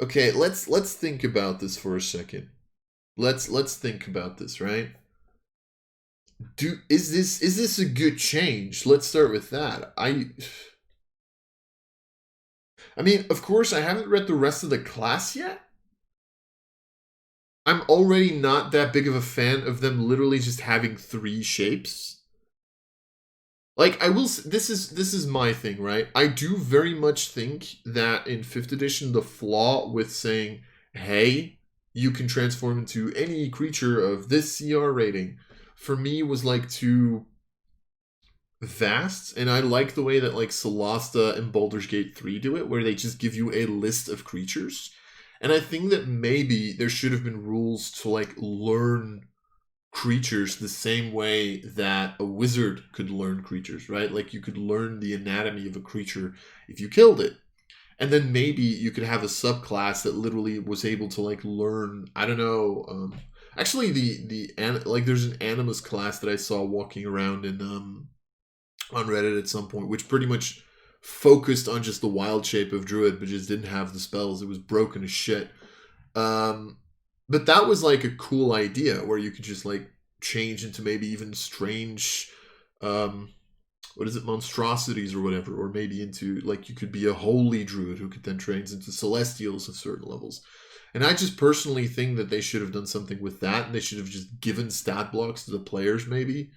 Okay, let's think about this for a second. Let's think about this, right? Is this a good change? Let's start with that. I mean, of course, I haven't read the rest of the class yet. I'm already not that big of a fan of them literally just having 3 shapes. Like I will this is my thing, right? I do very much think that in 5th edition the flaw with saying, "Hey, you can transform into any creature of this CR rating," for me was like too vast, and I like the way that like Solasta and Baldur's Gate 3 do it, where they just give you a list of creatures. And I think that maybe there should have been rules to like learn creatures the same way that a wizard could learn creatures, right? Like you could learn the anatomy of a creature if you killed it. And then maybe you could have a subclass that literally was able to like learn, I don't know, actually like there's an animus class that I saw walking around in on Reddit at some point, which pretty much focused on just the wild shape of Druid, but just didn't have the spells. It was broken as shit. Um, but that was like a cool idea where you could just like change into maybe even strange, um, what is it, monstrosities or whatever, or maybe into like you could be a holy druid who could then train into celestials of certain levels. And I just personally think that they should have done something with that, and they should have just given stat blocks to the players, maybe.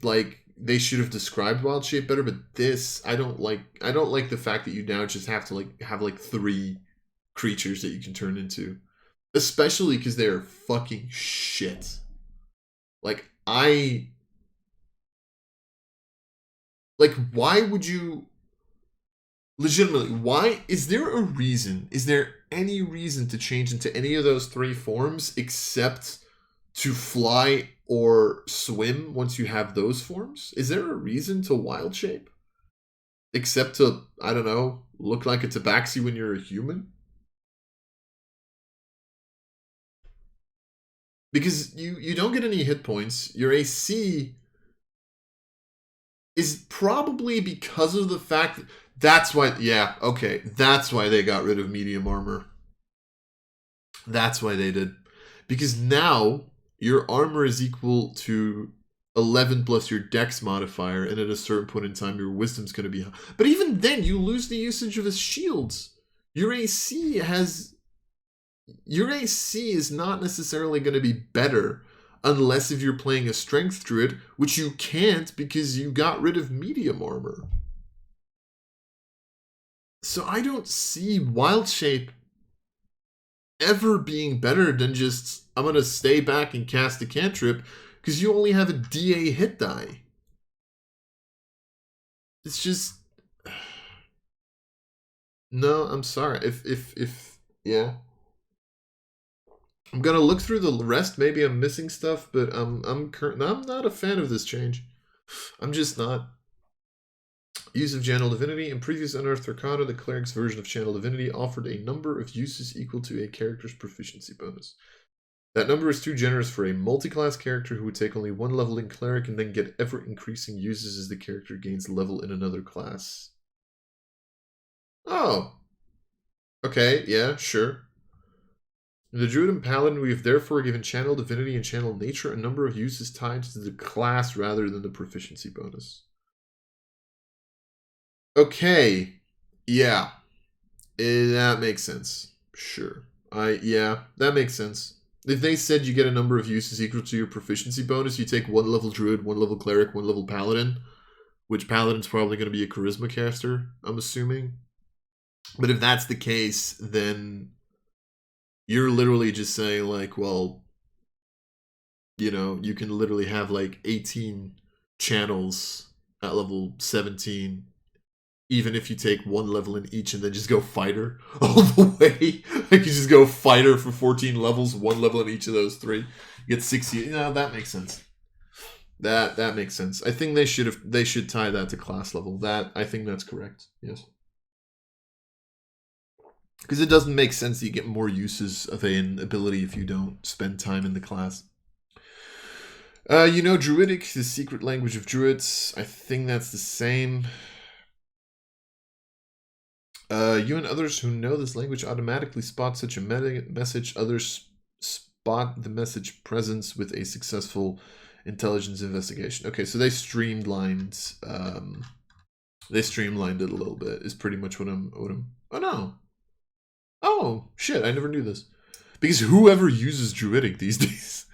Like they should have described wild shape better, but this I don't like the fact that you now just have to like have like 3 creatures that you can turn into. Especially because they're fucking shit. Like I like why would you legitimately why is there a reason? Is there any reason to change into any of those 3 forms except to fly or swim once you have those forms? Is there a reason to wild shape? Except to, I don't know, look like a tabaxi when you're a human? Because you don't get any hit points. Your AC is probably because of the fact that that's why, yeah, okay, that's why they got rid of medium armor. That's why they did. Because now your armor is equal to 11 plus your dex modifier, and at a certain point in time, your wisdom's going to be high. But even then, you lose the usage of his shields. Your AC has. Your AC is not necessarily going to be better unless if you're playing a strength druid, which you can't because you got rid of medium armor. So I don't see wild shape ever being better than just I'm gonna stay back and cast a cantrip because you only have a DA hit die. It's just no. I'm sorry. If yeah, I'm gonna look through the rest. Maybe I'm missing stuff, but I'm not a fan of this change. I'm just not. Use of Channel Divinity. In previous Unearthed Arcana, the cleric's version of Channel Divinity offered a number of uses equal to a character's proficiency bonus. That number is too generous for a multi-class character who would take only 1 level in cleric and then get ever-increasing uses as the character gains level in another class. Oh, okay, yeah, sure. In the Druid and Paladin, we have therefore given Channel Divinity and Channel Nature a number of uses tied to the class rather than the proficiency bonus. Okay, yeah, that makes sense. Sure. Yeah, that makes sense. If they said you get a number of uses equal to your proficiency bonus, you take 1 level druid, 1 level cleric, 1 level paladin, which paladin's probably going to be a charisma caster, I'm assuming. But if that's the case, then you're literally just saying like, well, you can literally have like 18 channels at level 17 even if you take 1 level in each and then just go fighter all the way. Like you just go fighter for 14 levels, 1 level in each of those 3. You get 60. That makes sense. That makes sense. I think they should tie that to class level. That I think that's correct. Yes. Because it doesn't make sense that you get more uses of an ability if you don't spend time in the class. Druidic, the secret language of druids. I think that's the same. You and others who know this language automatically spot such a message. Others spot the message presence with a successful intelligence investigation. Okay, so they streamlined it a little bit. Is pretty much what I'm. Oh no. Oh shit! I never knew this. Because whoever uses Druidic these days,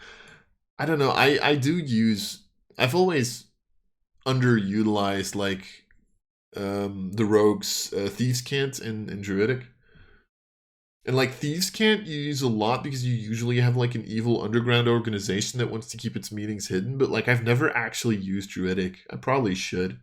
I don't know. I do use. I've always underutilized like the rogues thieves can't in Druidic. And like thieves can't you use a lot because you usually have like an evil underground organization that wants to keep its meetings hidden, but like I've never actually used Druidic. I probably should.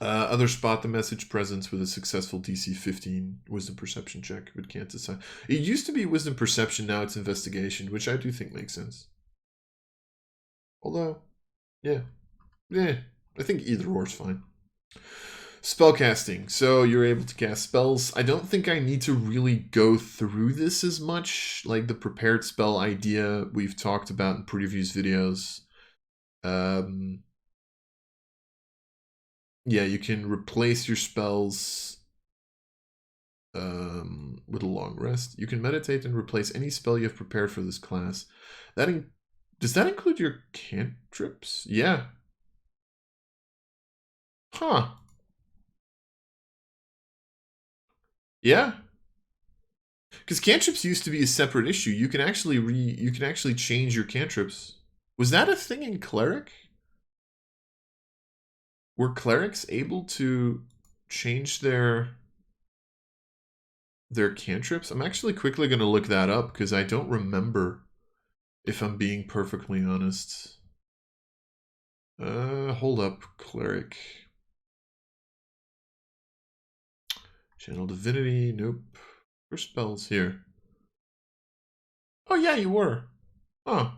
Other spot the message presence with a successful DC 15 wisdom perception check, but can't decide. It used to be wisdom perception, now it's investigation, which I do think makes sense. Although, yeah, I think either or is fine. Spellcasting. So you're able to cast spells. I don't think I need to really go through this as much. Like the prepared spell idea we've talked about in previous videos. Yeah, you can replace your spells with a long rest. You can meditate and replace any spell you have prepared for this class. Does that include your cantrips? Yeah. Huh. Yeah. Because cantrips used to be a separate issue. You can actually change your cantrips. Was that a thing in cleric? Were clerics able to change their cantrips? I'm actually quickly going to look that up because I don't remember, if I'm being perfectly honest. Hold up, cleric. Channel divinity, nope. Where's spells here? Oh yeah, you were. Oh.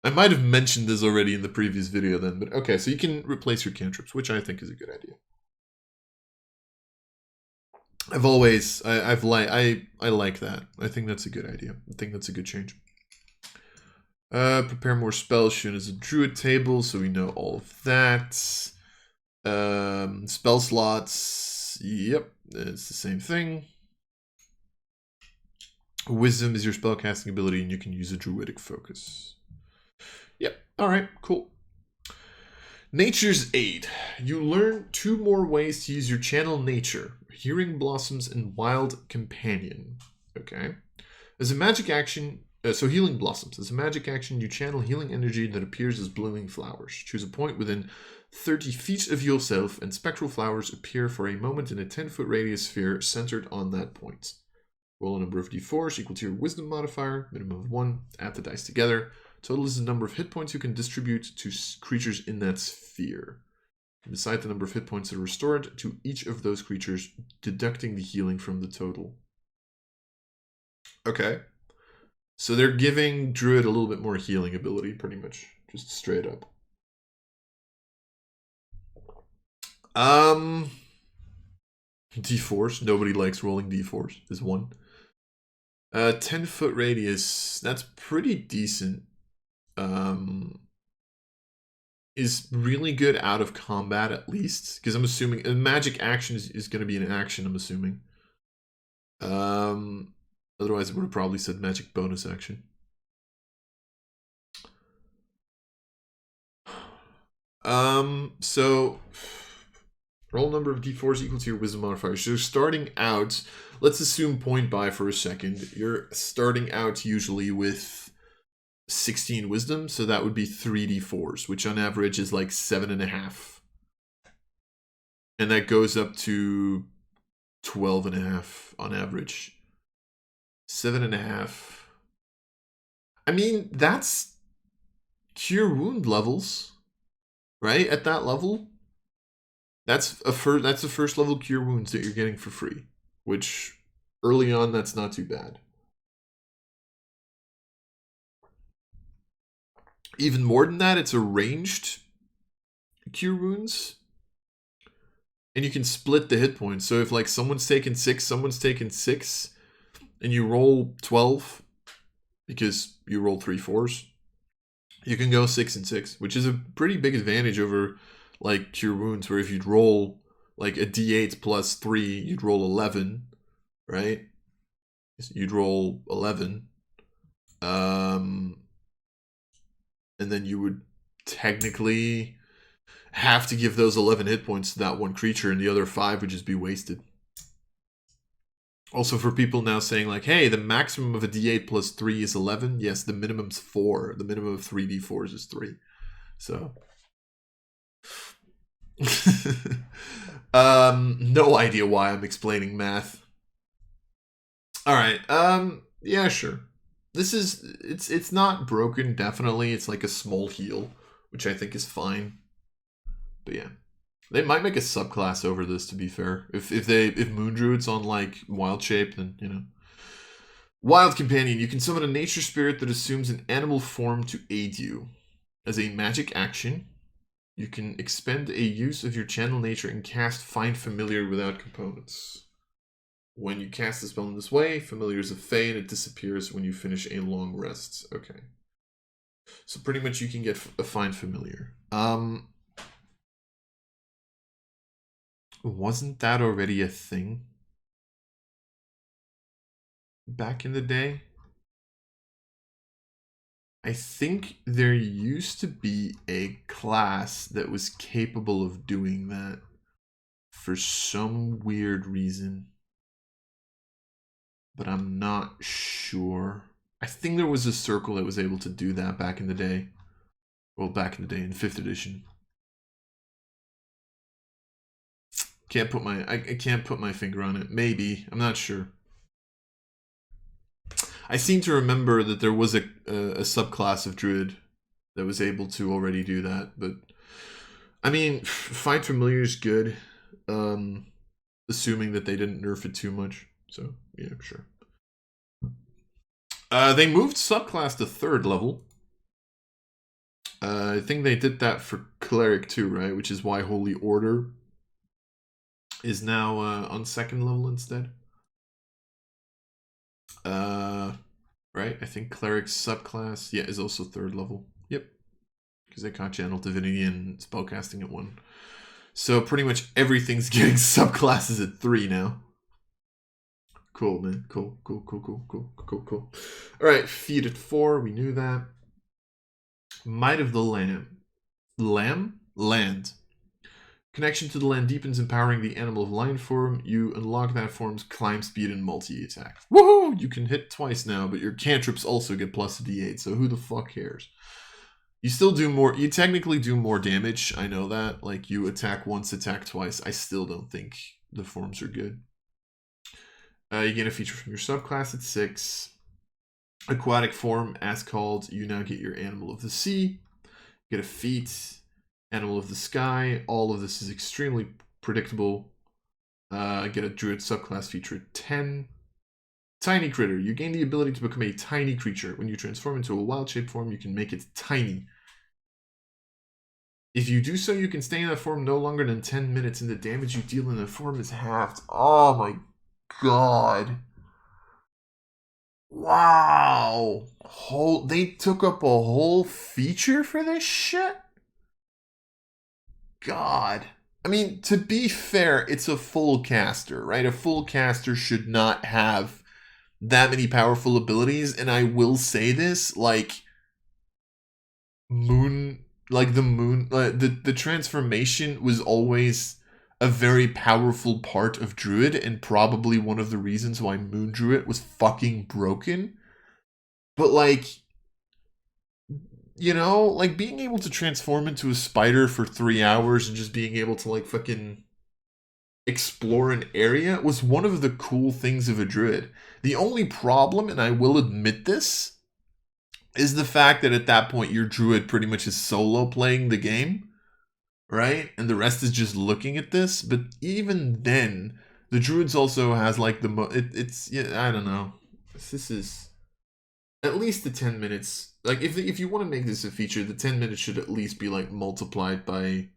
I might have mentioned this already in the previous video then, but okay, so you can replace your cantrips, which I think is a good idea. I like that. I think that's a good idea. I think that's a good change. Prepare more spells shown as a druid table, so we know all of that. Spell slots, yep, it's the same thing. Wisdom is your spellcasting ability, and you can use a druidic focus. Yep, alright, cool. Nature's Aid. You learn 2 more ways to use your channel nature. Hearing Blossoms and Wild Companion. Okay. As a magic action, so Healing Blossoms. As a magic action, you channel healing energy that appears as blooming flowers. Choose a point within 30 feet of yourself, and spectral flowers appear for a moment in a 10-foot radius sphere centered on that point. Roll a number of d4s equal to your wisdom modifier, minimum of 1. Add the dice together. Total is the number of hit points you can distribute to creatures in that sphere. And decide the number of hit points that are restored to each of those creatures, deducting the healing from the total. Okay. So they're giving Druid a little bit more healing ability, pretty much. Just straight up. D4s. Nobody likes rolling D4s, is 1. 10-foot radius. That's pretty decent. Is really good out of combat, at least, because I'm assuming a magic action is going to be an action, I'm assuming. Otherwise it would have probably said magic bonus action. So roll number of d4s equal to your wisdom modifier. So starting out, let's assume point by for a second. You're starting out usually with 16 wisdom, so that would be 3d4s, which on average is like 7.5. And that goes up to 12.5 on average. 7.5. I mean, that's cure wound levels, right? At that level, that's the first level cure wounds that you're getting for free, which early on, that's not too bad. Even more than that, it's a ranged cure wounds. And you can split the hit points. So if like someone's taken 6, someone's taken 6, and you roll 12, because you rolled 3 4s, you can go 6 and 6, which is a pretty big advantage over like cure wounds, where if you'd roll like a d8 plus 3, you'd roll 11, right? You'd roll 11. And then you would technically have to give those 11 hit points to that one creature, and the other 5 would just be wasted. Also, for people now saying like, hey, the maximum of a d8 plus 3 is 11. Yes, the minimum's 4. The minimum of 3d4s is 3. So... no idea why I'm explaining math. Alright, yeah, sure. This is, it's not broken, definitely. It's like a small heal, which I think is fine. But yeah. They might make a subclass over this, to be fair. If Moon Druid's on like Wild Shape, then, you know. Wild Companion. You can summon a nature spirit that assumes an animal form to aid you. As a magic action, you can expend a use of your channel nature and cast Find Familiar without components. When you cast the spell in this way, Familiar is a Fey and it disappears when you finish a long rest. Okay. So pretty much you can get a Find Familiar. Wasn't that already a thing back in the day? I think there used to be a class that was capable of doing that for some weird reason, but I'm not sure. I think there was a circle that was able to do that back in the day. Well, back in the day in 5th edition. I can't put my finger on it. Maybe. I'm not sure. I seem to remember that there was a subclass of Druid that was able to already do that, but I mean, Find Familiar is good, assuming that they didn't nerf it too much. So yeah, sure. They moved subclass to 3rd level. I think they did that for Cleric too, right? Which is why Holy Order is now on 2nd level instead. Right? I think Cleric's subclass, yeah, is also 3rd level. Yep. Because they can't channel Divinity and Spellcasting at 1. So pretty much everything's getting subclasses at 3 now. Cool, man. Cool. Alright, Feed at 4. We knew that. Might of the Lamb. Land. Connection to the land deepens, empowering the animal of lion form. You unlock that form's climb speed and multi-attack. Woohoo! You can hit twice now, but your cantrips also get plus a d8, so who the fuck cares? You still do more, you technically do more damage, I know that. Like, you attack once, attack twice. I still don't think the forms are good. You get a feature from your subclass at 6. Aquatic form, as called, you now get your animal of the sea. Get a feat. Animal of the Sky. All of this is extremely predictable. Get a Druid subclass feature at 10. Tiny Critter. You gain the ability to become a tiny creature. When you transform into a wild shape form, you can make it tiny. If you do so, you can stay in that form no longer than 10 minutes, and the damage you deal in that form is halved. Oh my god. Wow. They took up a whole feature for this shit? God. I mean, to be fair, it's a full caster, right? A full caster should not have that many powerful abilities, and I will say this, like, the transformation was always a very powerful part of Druid, and probably one of the reasons why Moon Druid was fucking broken. But, like, you know, like, being able to transform into a spider for 3 hours and just being able to, like, fucking explore an area was one of the cool things of a Druid. The only problem, and I will admit this, is the fact that at that point your Druid pretty much is solo playing the game, right? And the rest is just looking at this. But even then, the Druids also has, like, it's, yeah, I don't know. This is... At least the 10 minutes, like, if you want to make this a feature, the 10 minutes should at least be, like, multiplied by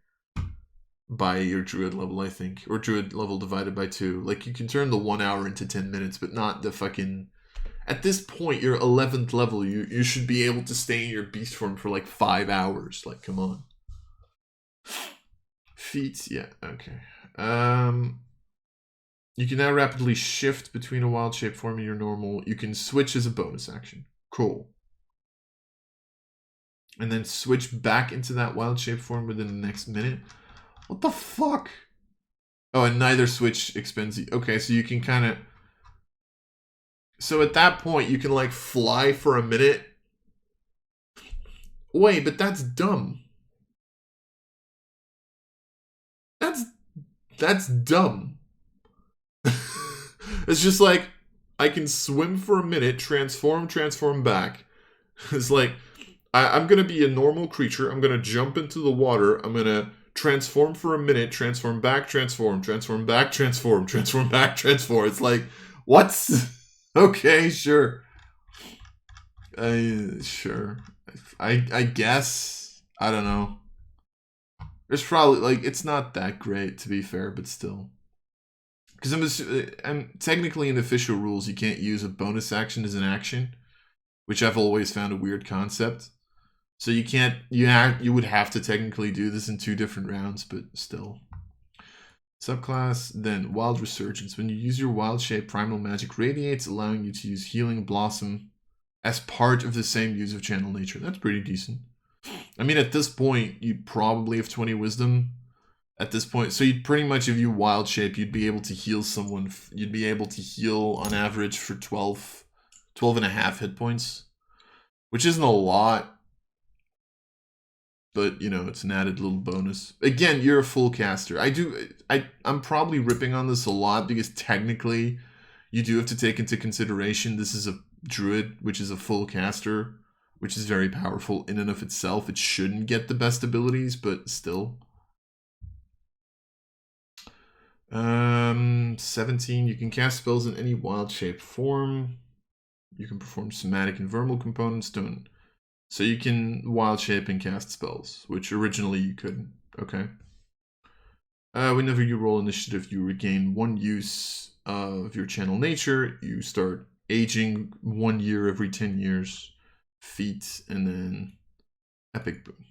your Druid level, I think. Or Druid level divided by 2. Like, you can turn the 1 hour into 10 minutes, but not the fucking... At this point, your 11th level, you should be able to stay in your beast form for, like, 5 hours. Like, come on. Feats, yeah, okay. You can now rapidly shift between a wild shape form and your normal. You can switch as a bonus action. Cool. And then switch back into that wild shape form within the next minute. What the fuck? Oh, and neither switch expends... Okay, so you can kind of... So at that point, you can, like, fly for a minute. Wait, but dumb. That's dumb. It's just like, I can swim for a minute, transform back. It's like, I'm going to be a normal creature. I'm going to jump into the water. I'm going to transform for a minute, transform back, transform back, transform back, transform. It's like, what? Okay, sure. Sure. I guess. I don't know. There's probably, like, it's not that great, to be fair, but still. Because I'm technically in official rules, you can't use a bonus action as an action, which I've always found a weird concept. So you can't, you would have to technically do this in 2 different rounds, but still. Subclass, then Wild Resurgence. When you use your wild shape, Primal Magic radiates, allowing you to use Healing Blossom as part of the same use of Channel Nature. That's pretty decent. I mean, at this point, you'd probably have 20 Wisdom. At this point, so you'd pretty much, if you wild shape, you'd be able to heal someone. You'd be able to heal on average for 12 and a half hit points, which isn't a lot, but you know, it's an added little bonus. Again, you're a full caster. I'm probably ripping on this a lot because technically you do have to take into consideration this is a druid, which is a full caster, which is very powerful in and of itself. It shouldn't get the best abilities, but still. 17, you can cast spells in any wild shape form. You can perform somatic and verbal components. So you can wild shape and cast spells, which originally you couldn't. Okay. Whenever you roll initiative, you regain 1 use of your channel nature. You start aging 1 year every 10 years. Feat, and then epic boon.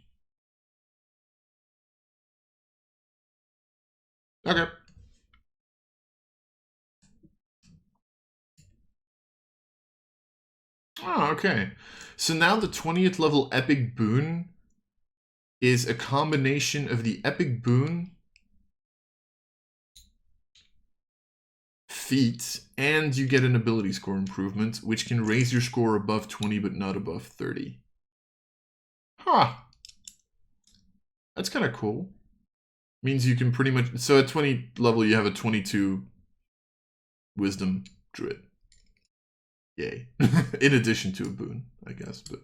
Okay. Oh, okay. So now the 20th level epic boon is a combination of the epic boon, feat, and you get an ability score improvement, which can raise your score above 20 but not above 30. Huh. That's kind of cool. Means you can pretty much... So at 20 level, you have a 22 wisdom druid. Yay. In addition to a boon, I guess. But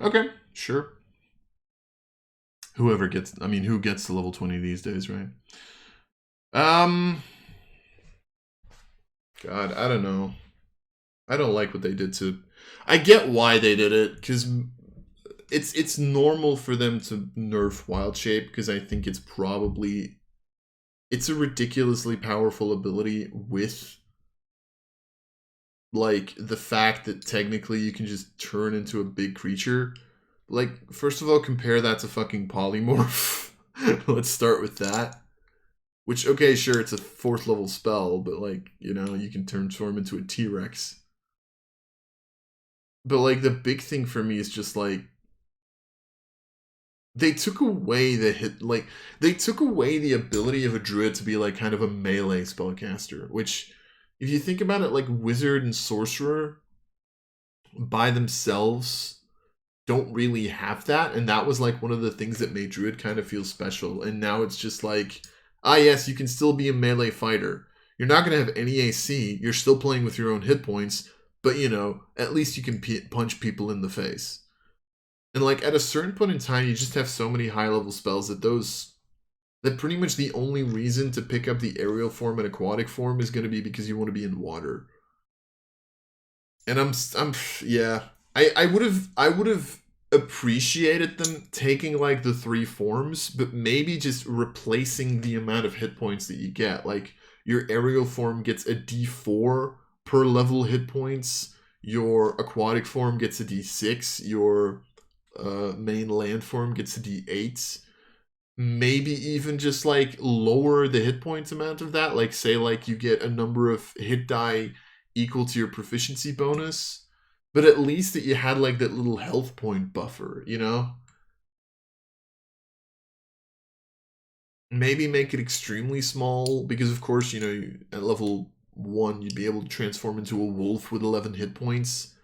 okay, sure. Whoever gets... I mean, who gets to level 20 these days, right? God, I don't know. I don't like what they did to... I get why they did it, because it's normal for them to nerf Wild Shape, because I think it's probably... It's a ridiculously powerful ability with, like, the fact that technically you can just turn into a big creature. Like, first of all, compare that to fucking Polymorph. Let's start with that. Which, okay, sure, it's a 4th level spell, but, like, you know, you can transform into a T-Rex. But, like, the big thing for me is just, like, they took away they took away the ability of a druid to be, like, kind of a melee spellcaster, which, if you think about it, like, wizard and sorcerer by themselves don't really have that, and that was, like, one of the things that made druid kind of feel special, and now it's just like, ah, yes, you can still be a melee fighter. You're not going to have any AC, you're still playing with your own hit points, but, you know, at least you can punch people in the face. And, like, at a certain point in time, you just have so many high-level spells that pretty much the only reason to pick up the aerial form and aquatic form is going to be because you want to be in water. And yeah. I would have appreciated them taking, like, the 3 forms, but maybe just replacing the amount of hit points that you get. Like, your aerial form gets a D4 per level hit points, your aquatic form gets a D6, your main land form gets a D8, maybe even just like lower the hit points amount of that. Like say like you get a number of hit die equal to your proficiency bonus, but at least that you had like that little health point buffer, you know? Maybe make it extremely small because of course, you know, at level 1 you'd be able to transform into a wolf with 11 hit points.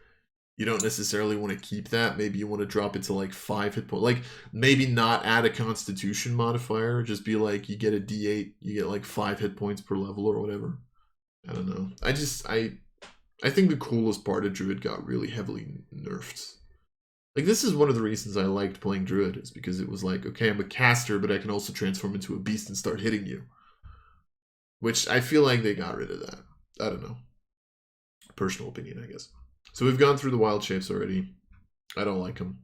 You don't necessarily want to keep that. Maybe you want to drop it to like 5 hit points. Like maybe not add a constitution modifier. Just be like you get a D8, you get like 5 hit points per level or whatever. I don't know. I think the coolest part of Druid got really heavily nerfed. Like this is one of the reasons I liked playing Druid, is because it was like, okay, I'm a caster, but I can also transform into a beast and start hitting you. Which I feel like they got rid of that. I don't know. Personal opinion, I guess. So we've gone through the wild shapes already. I don't like them.